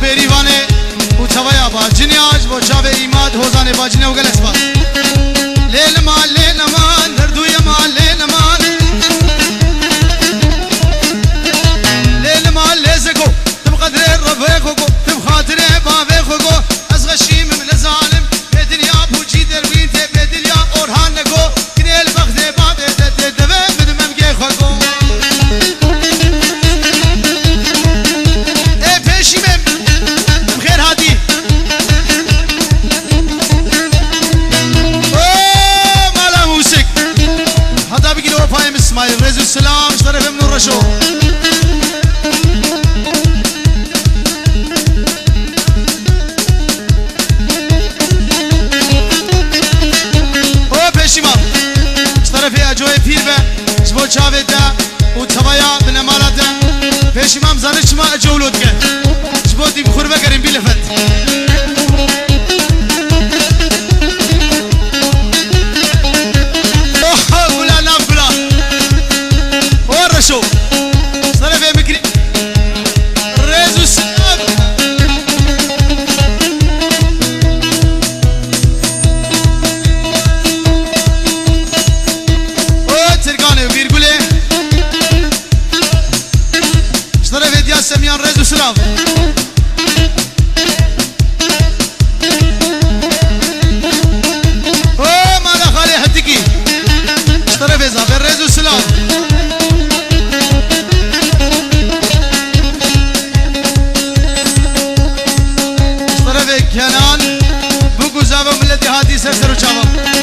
بریوانه و توایا با جنیاج با چاو ایماد حوزانه با جنه و گلس با لیل مان دردوی مان لیل مان لیل مان لیزکو تم قدر رفیقو تم خاطر بافیقو از غشیم من ظالم به دنیا بوچی دروین ته به دنیا اورهان نگو کنیل بخت بابه دوه بدمم گی خواگو ای پیشیمم خیر هادی اوه مالا موسیق حتی بگید او پایم اسماعیل رزو السلام شرف من الرشو جوی پیر به جبو چاوه ده و توایا بنا مالا ده پیش امام زانه چما جولود که جبو دی بخور بگریم بی لفت اوه بلا نام بلا اور رشو صرفه مکری رزو سلام سميان رزو سلام اوه مالا خالي حدكي اشترف زافر رزو سلام اشترف كنان بوكو زافر ملتي هاتي سرسر وشاوه